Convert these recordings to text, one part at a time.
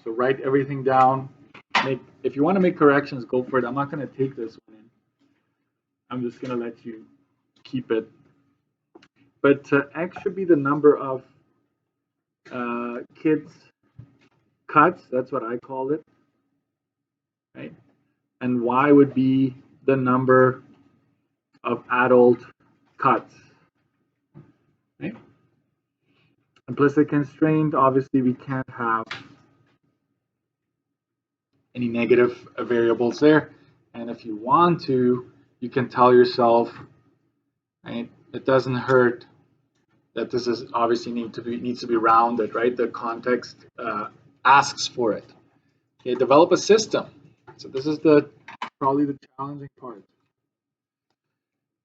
So write everything down. If you want to make corrections, go for it. I'm not going to take this one in. I'm just going to let you keep it. But X should be the number of kids cuts. That's what I call it. Right? And Y would be the number of adult cuts. Right? Implicit constraint, obviously we can't have any negative variables there. And if you want to, you can tell yourself, right, it doesn't hurt that this is obviously needs to be rounded, right? The context asks for it. Okay, develop a system. So this is probably the challenging part.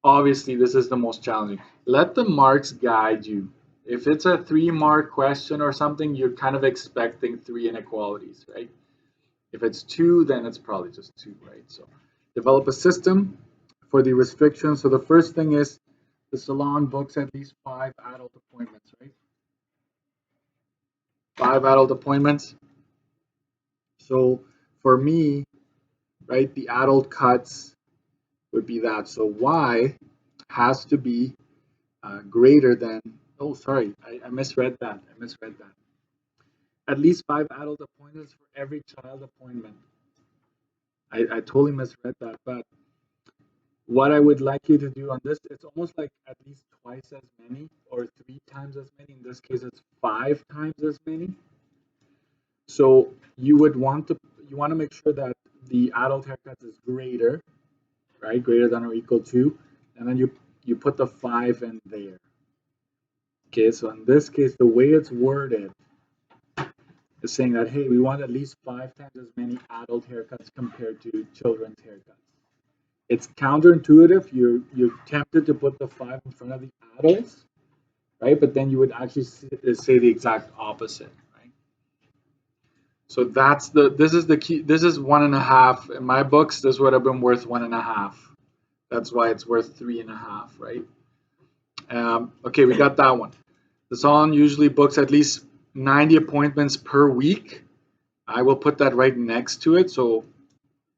Obviously, this is the most challenging. Let the marks guide you. If it's a 3-mark question or something, you're kind of expecting 3 inequalities, right? If it's 2, then it's probably just 2, right? So develop a system for the restrictions. So the first thing is the salon books at least 5 adult appointments, right? 5 adult appointments. So for me, right, the adult cuts would be that. So Y has to be greater than, oh, sorry, I misread that. At least 5 adult appointments for every child appointment. I totally misread that, but what I would like you to do on this, it's almost like at least twice as many or 3 times as many. In this case, it's 5 times as many. So you want to make sure that the adult haircuts is greater, right? Greater than or equal to, and then you put the 5 in there. Okay, so in this case, the way it's worded is saying that, hey, we want at least 5 times as many adult haircuts compared to children's haircuts. It's counterintuitive. You're tempted to put the 5 in front of the adults, right? But then you would actually say the exact opposite, right? So this is the key. This is 1.5 in my books. This would have been worth 1.5. That's why it's worth 3.5, right? Okay, we got that one. The salon usually books at least 90 appointments per week. I will put that right next to it. So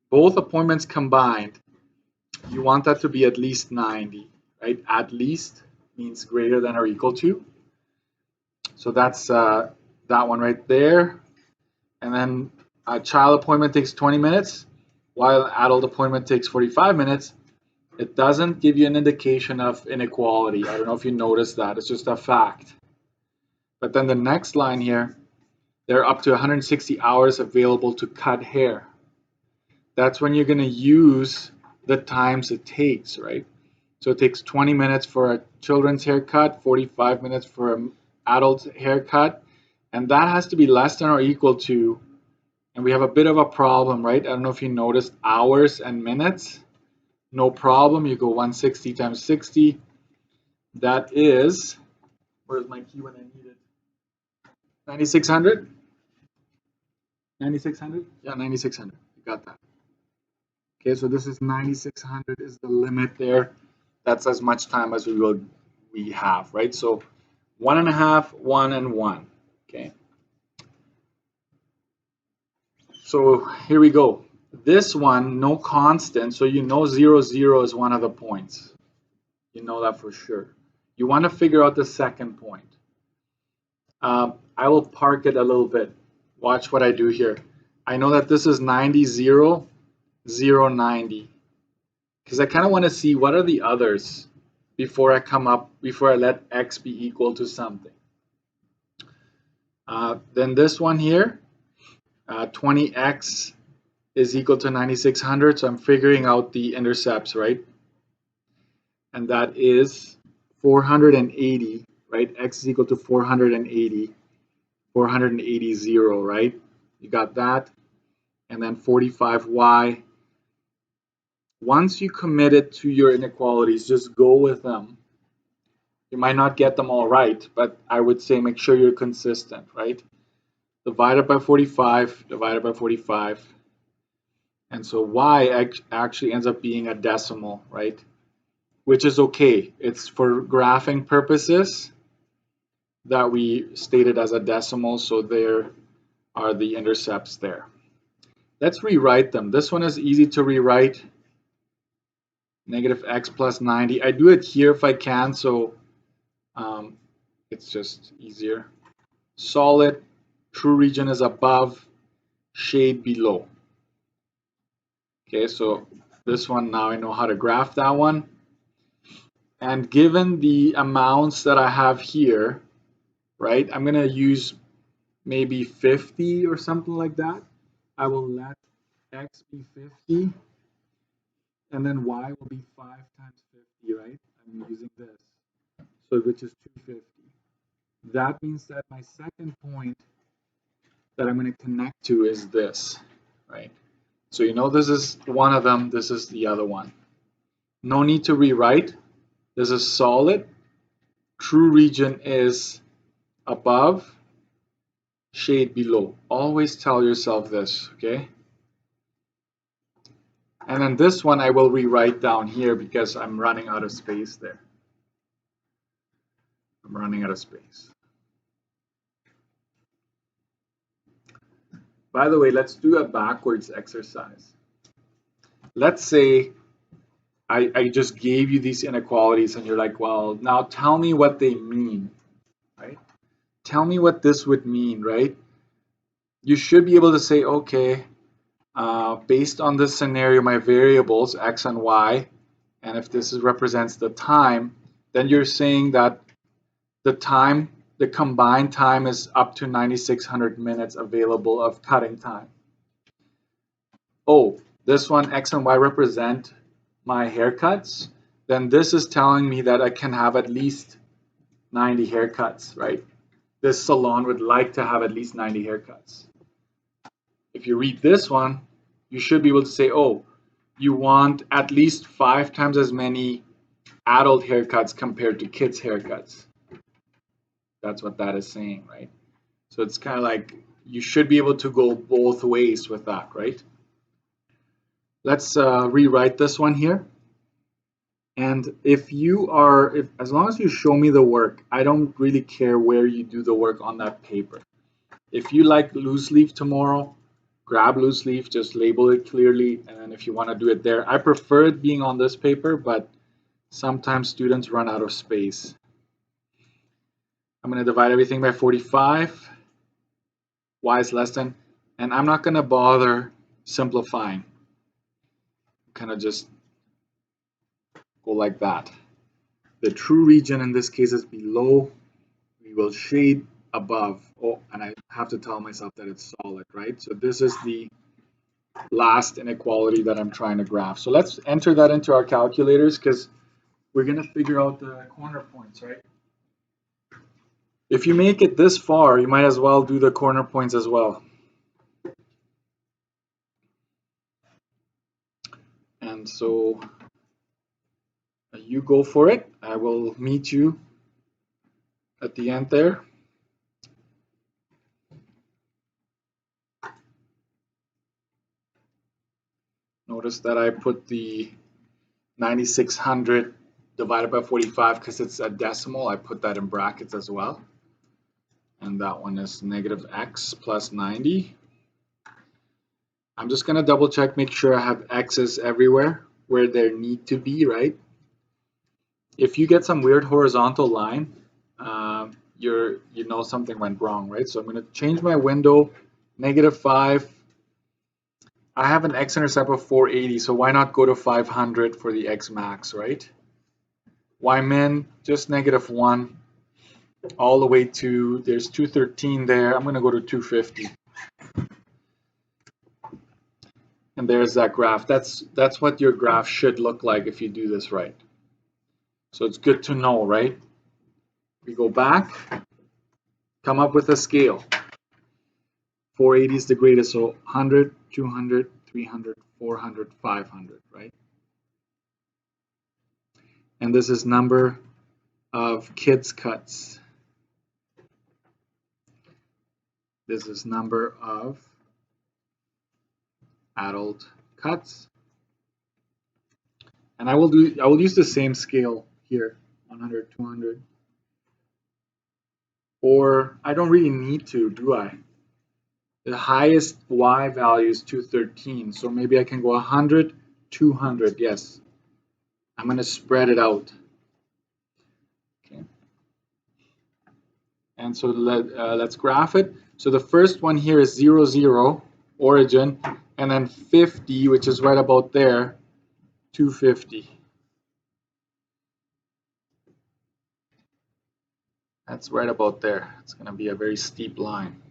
both appointments combined, you want that to be at least 90, right? At least means greater than or equal to. So that's that one right there. And then a child appointment takes 20 minutes, while adult appointment takes 45 minutes. It doesn't give you an indication of inequality. I don't know if you noticed that. It's just a fact. But then the next line here, there are up to 160 hours available to cut hair. That's when you're going to use the times it takes, right? So it takes 20 minutes for a children's haircut, 45 minutes for an adult haircut, and that has to be less than or equal to, and we have a bit of a problem, right? I don't know if you noticed hours and minutes. No problem. You go 160 times 60. That is, where's my key when I need it? 9,600? 9,600? Yeah, 9,600. You got that. Okay, so this is 9,600 is the limit there. That's as much time as we have, right? So 1.5, 1, and 1. Okay. So here we go. This one, no constant, so you know 0, 0 is one of the points. You know that for sure. You want to figure out the second point. I will park it a little bit. Watch what I do here. I know that this is 90, 0, 0, 90. Because I kind of want to see what are the others before I let x be equal to something. Then this one here, 20x is equal to 9,600, so I'm figuring out the intercepts, right? And that is 480, right? X is equal to 480, 480, 0, right? You got that? And then 45y. Once you commit it to your inequalities, just go with them. You might not get them all right, but I would say make sure you're consistent, right? Divided by 45, divided by 45. And so y actually ends up being a decimal, right? Which is okay. It's for graphing purposes that we state it as a decimal, so there are the intercepts there. Let's rewrite them. This one is easy to rewrite. Negative x plus 90. I do it here if I can, so it's just easier. Solid, true region is above, shade below. Okay, so this one, now I know how to graph that one. And given the amounts that I have here, right, I'm going to use maybe 50 or something like that. I will let x be 50, and then y will be 5 times 50, right? I'm using this, so which is 250. That means that my second point that I'm going to connect to is this, right? So you know this is one of them, this is the other one. No need to rewrite. This is solid. True region is above, shade below. Always tell yourself this, okay? And then this one I will rewrite down here because I'm running out of space there. I'm running out of space. By the way, let's do a backwards exercise. Let's say I just gave you these inequalities and you're like, well, now tell me what they mean, right? Tell me what this would mean, right? You should be able to say, okay, based on this scenario, my variables, x and y, and if this represents the time, then you're saying that the combined time is up to 9,600 minutes available of cutting time. Oh, this one, x and y represent my haircuts, then this is telling me that I can have at least 90 haircuts, right? This salon would like to have at least 90 haircuts. If you read this one, you should be able to say, oh, you want at least 5 times as many adult haircuts compared to kids' haircuts. That's what that is saying, right? So it's kind of like you should be able to go both ways with that, right? Let's rewrite this one here. And if as long as you show me the work, I don't really care where you do the work on that paper. If you like loose leaf tomorrow, grab loose leaf, just label it clearly, and then if you want to do it there. I prefer it being on this paper, but sometimes students run out of space. I'm going to divide everything by 45. Y is less than, and I'm not going to bother simplifying. Kind of just go like that. The true region in this case is below. We will shade above. Oh, and I have to tell myself that it's solid, right? So this is the last inequality that I'm trying to graph. So let's enter that into our calculators because we're going to figure out the corner points, right? If you make it this far, you might as well do the corner points as well. And so you go for it. I will meet you at the end there. Notice that I put the 9,600 divided by 45 because it's a decimal. I put that in brackets as well. And that one is negative x plus 90. I'm just going to double check, make sure I have x's everywhere where there need to be, right? If you get some weird horizontal line, you know something went wrong, right? So I'm going to change my window, negative 5. I have an x-intercept of 480, so why not go to 500 for the x max, right? Y min, just negative 1, all the way to, there's 213 there. I'm going to go to 250. And there's that graph. That's what your graph should look like if you do this right. So it's good to know, right? We go back, come up with a scale. 480 is the greatest, so 100, 200, 300, 400, 500, right? And this is number of kids cuts. This is number of adult cuts. And I will use the same scale here, 100, 200. Or I don't really need to, do I? The highest y value is 213. So maybe I can go 100, 200. Yes. I'm going to spread it out. Okay. And so let's graph it. So the first one here is 0, 0, origin, and then 50, which is right about there, 250. That's right about there. It's going to be a very steep line.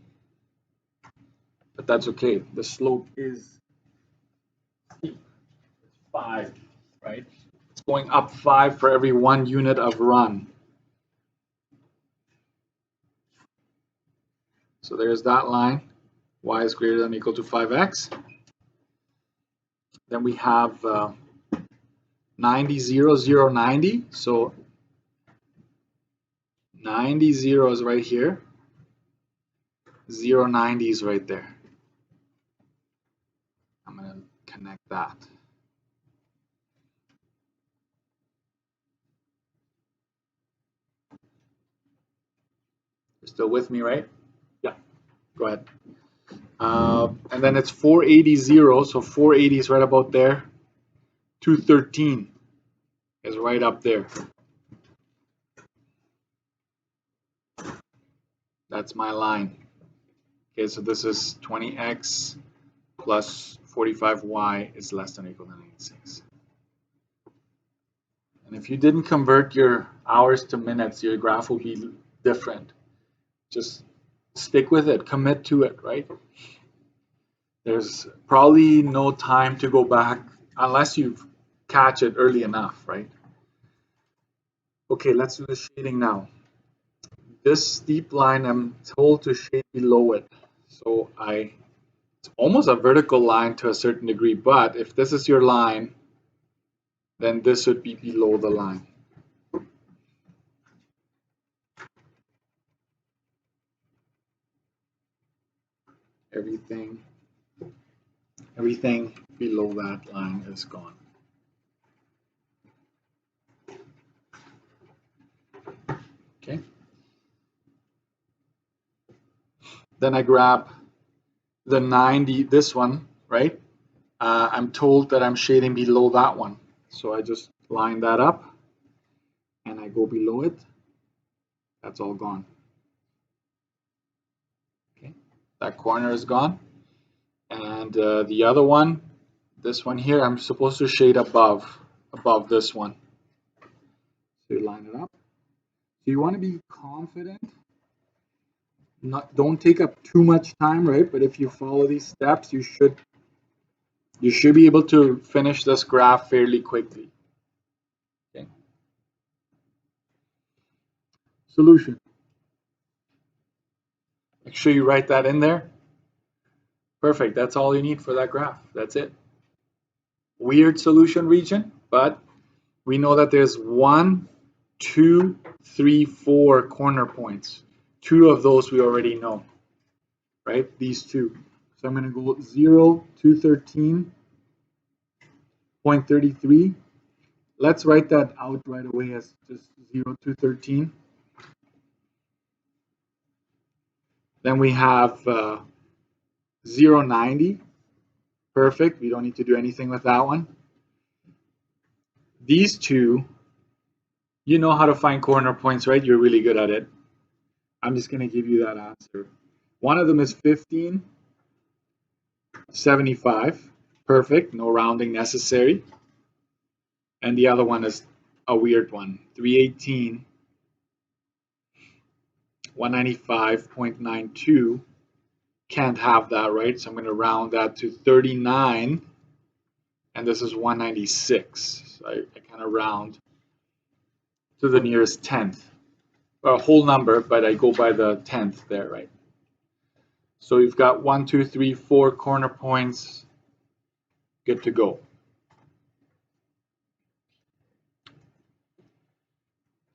But that's okay. The slope is steep. It's 5, right? It's going up 5 for every 1 unit of run. So there's that line. Y is greater than or equal to 5x. Then we have 90, 0, 0, 90. So 90, 0 is right here. 0, 90 is right there. I'm going to connect that. You're still with me, right? Yeah, go ahead. And then it's 480, 0. So 480 is right about there. 213 is right up there. That's my line. Okay, so this is 20x plus 45y is less than or equal to 96. And if you didn't convert your hours to minutes, your graph will be different. Just stick with it, commit to it, right? There's probably no time to go back unless you catch it early enough, right? Okay, let's do the shading now. This steep line, I'm told to shade below it. So it's almost a vertical line to a certain degree, but if this is your line, then this would be below the line. Everything below that line is gone. Okay. Then I grab the 90, this one, right? I'm told that I'm shading below that one. So I just line that up and I go below it. That's all gone. Okay. That corner is gone. And the other one, this one here, I'm supposed to shade above this one. So you line it up. So you want to be confident. Don't take up too much time, right? But if you follow these steps, you should be able to finish this graph fairly quickly. Okay. Solution. Make sure you write that in there. Perfect. That's all you need for that graph. That's it. Weird solution region, but we know that there's 1, 2, 3, 4 corner points. 2 of those we already know, right? These 2. So I'm going to go 0, 213.33. Let's write that out right away as just 0, 213. Then we have 0, 90. Perfect. We don't need to do anything with that one. These 2, you know how to find corner points, right? You're really good at it. I'm just going to give you that answer. One of them is 15.75. Perfect. No rounding necessary. And the other one is a weird one. 318. 195.92. Can't have that, right? So I'm going to round that to 39. And this is 196. So I kind of round to the nearest tenth. A whole number, but I go by the tenth there, right? So you've got 1, 2, 3, 4 corner points. Good to go.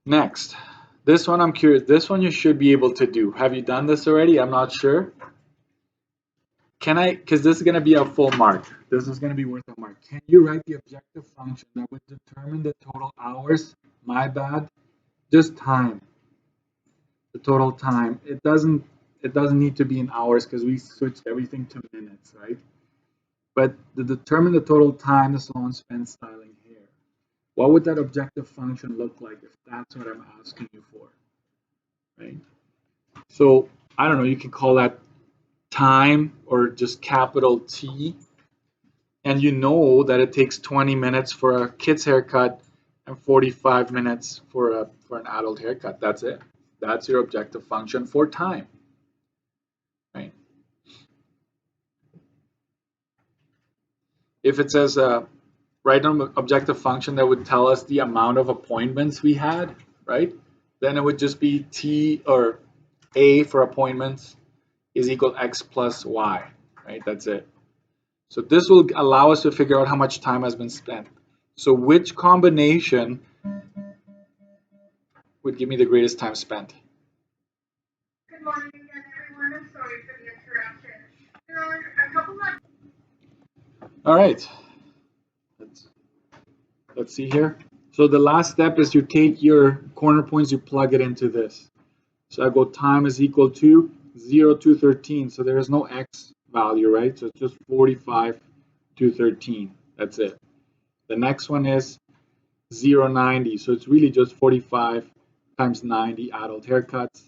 Next, this one I'm curious. This one you should be able to do. Have you done this already? I'm not sure. Can I, because this is going to be a full mark. This is going to be worth a mark. Can you write the objective function that would determine the total hours? My bad. Just time. The total time. It doesn't it doesn't need to be in hours because we switched everything to minutes, right? But to determine the total time the salon spent styling hair, what would that objective function look like if that's what I'm asking you for, right? So I don't know, you can call that time or just capital T. And you know that it takes 20 minutes for a kid's haircut and 45 minutes for an adult haircut. That's it. That's your objective function for time, right? If it says write an objective function that would tell us the amount of appointments we had, right? Then it would just be T or A for appointments is equal X plus Y, right? That's it. So this will allow us to figure out how much time has been spent. So which combination would give me the greatest time spent? Good morning again, everyone. I'm sorry for the interruption. There are a couple of... All right. Let's see here. So the last step is you take your corner points, you plug it into this. So I go time is equal to 0 to 13. So there is no X value, right? So it's just 45 to 13. That's it. The next one is 090. So it's really just 45 times 90 adult haircuts.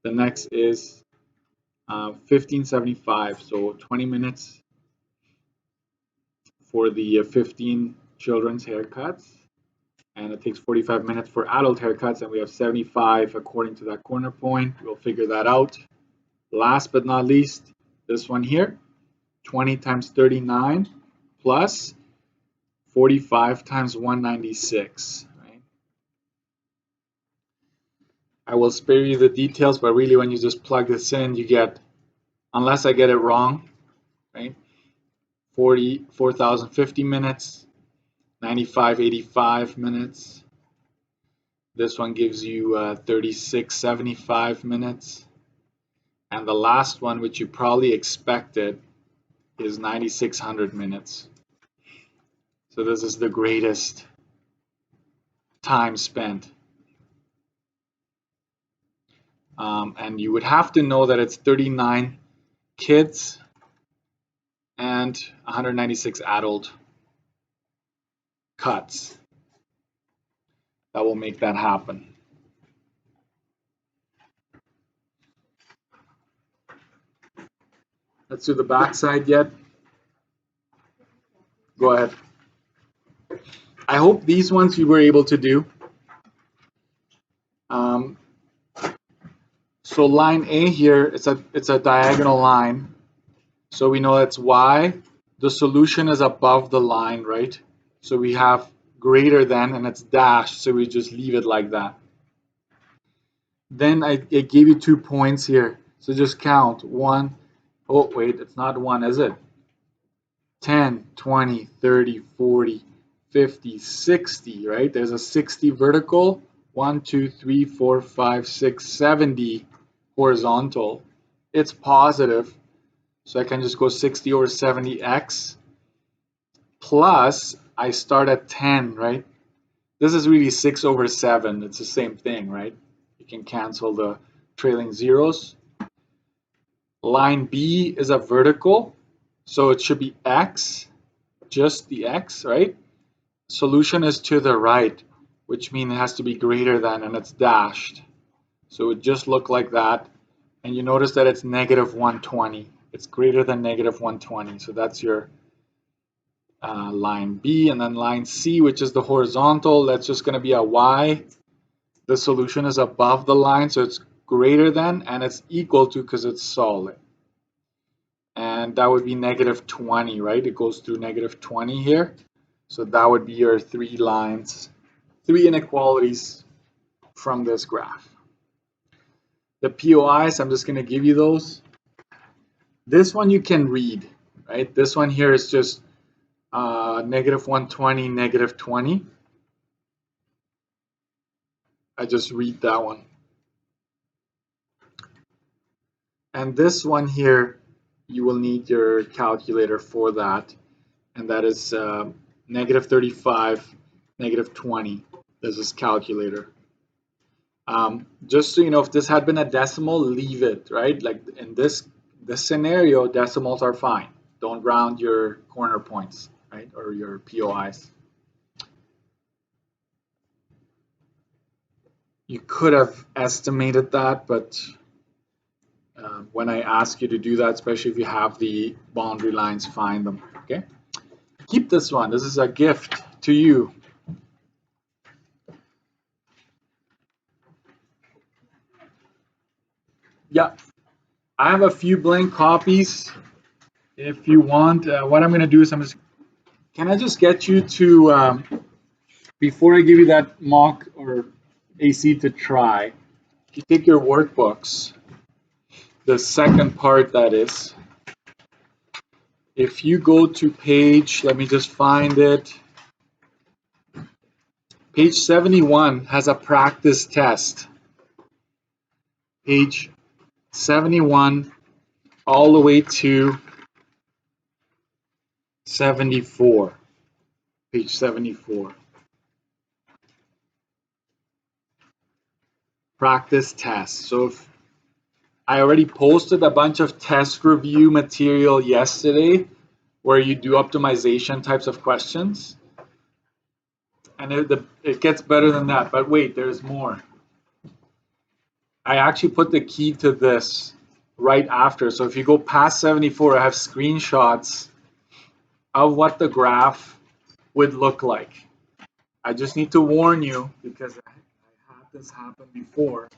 The next is 1575. So 20 minutes for the 15 children's haircuts. And it takes 45 minutes for adult haircuts, and we have 75 according to that corner point. We'll figure that out. Last but not least, this one here, 20 times 39 plus 45 times 196. Right? I will spare you the details, but really when you just plug this in, you get, unless I get it wrong, right? 4,050 minutes, 9,585 minutes. This one gives you 3,675 minutes. And the last one, which you probably expected, is 9,600 minutes. So this is the greatest time spent. And you would have to know that it's 39 kids and 196 adult cuts that will make that happen. Let's do the back side yet. Go ahead. I hope these ones you were able to do. So line A here, it's a diagonal line. So we know that's Y. The solution is above the line, right? So we have greater than, and it's dashed, so we just leave it like that. Then it gave you 2 points here. So just count. 1, oh wait, it's not 1, is it? 10, 20, 30, 40, 50, 60, right? There's a 60 vertical. 1, 2, 3, 4, 5, 6, 70 horizontal. It's positive. So I can just go 60 over 70x. Plus, I start at 10, right? This is really 6 over 7. It's the same thing, right? You can cancel the trailing zeros. Line B is a vertical, so it should be x, just the x, right? Solution is to the right, which means it has to be greater than, and it's dashed. So it would just look like that. And you notice that it's negative 120. It's greater than negative 120. So that's your line B. And then line C, which is the horizontal, that's just going to be a y. The solution is above the line, so it's greater than, and it's equal to because it's solid. And that would be negative 20, right? It goes through negative 20 here. So that would be your 3 lines, 3 inequalities from this graph. The POIs, I'm just going to give you those. This one you can read, right? This one here is just negative 120, negative 20. I just read that one. And this one here, you will need your calculator for that. And that is negative 35, negative 20. This is calculator. Just so you know, if this had been a decimal, leave it, right? Like in this scenario, decimals are fine. Don't round your corner points, right? Or your POIs. You could have estimated that, but when I ask you to do that, especially if you have the boundary lines, find them, okay? Keep this one. This is a gift to you. Yeah, I have a few blank copies. If you want, what I'm going to do is can I just get you to, before I give you that mock or AC to try, you take your workbooks, the second part that is, if you go to page, let me just find it, page 71 has a practice test. Page 71 all the way to 74. Page 74. Practice test. So if I already posted a bunch of test review material yesterday where you do optimization types of questions. And it gets better than that. But wait, there's more. I actually put the key to this right after. So if you go past 74, I have screenshots of what the graph would look like. I just need to warn you because I had this happen before.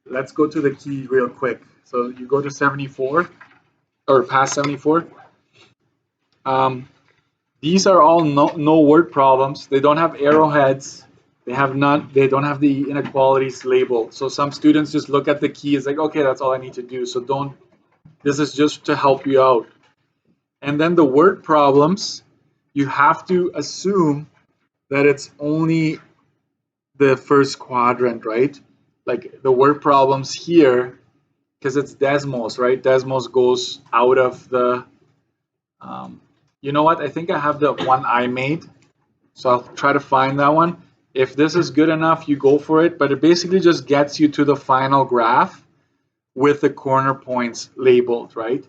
Let's go to the key real quick. So you go to 74 or past 74. These are all no word problems. They don't have arrowheads. They don't have the inequalities labeled. So some students just look at the key. It's like, okay, that's all I need to do. So don't. This is just to help you out. And then the word problems, you have to assume that it's only the first quadrant, right? Like the word problems here, because it's Desmos, right? Desmos goes out of the, you know what? I think I have the one I made. So I'll try to find that one. If this is good enough, you go for it. But it basically just gets you to the final graph with the corner points labeled, right?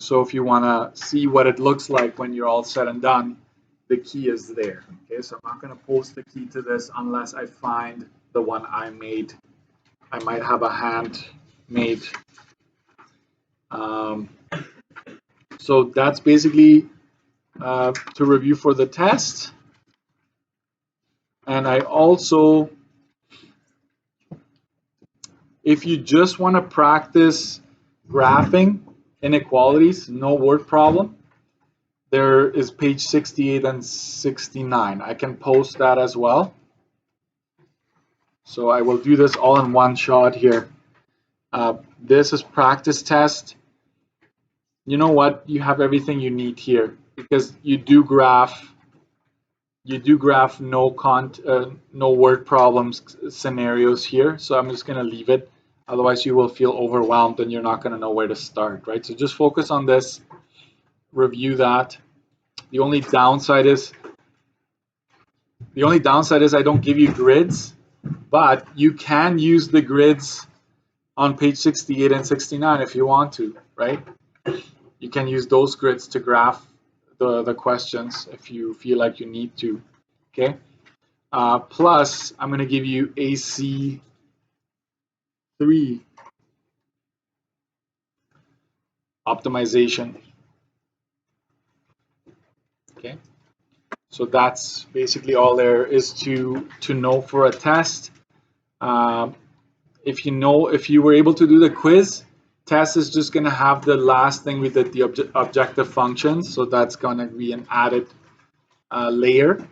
So if you want to see what it looks like when you're all said and done, the key is there. Okay, so I'm not going to post the key to this unless I find the one I made. I might have a handmade. Um, so that's basically to review for the test. And I also, if you just want to practice graphing inequalities, no word problem, there is page 68 and 69. I can post that as well. So I will do this all in one shot here. This is practice test. You know what? You have everything you need here because you do graph no word problems scenarios here. So I'm just going to leave it. Otherwise, you will feel overwhelmed and you're not going to know where to start, right? So just focus on this, review that. The only downside is I don't give you grids, but you can use the grids on page 68 and 69 if you want to, right? You can use those grids to graph the questions if you feel like you need to, okay? Plus, I'm going to give you AC3 optimization, okay? So that's basically all there is to know for a test. If you were able to do the quiz, test is just going to have the last thing we did, the objective functions. So that's going to be an added layer.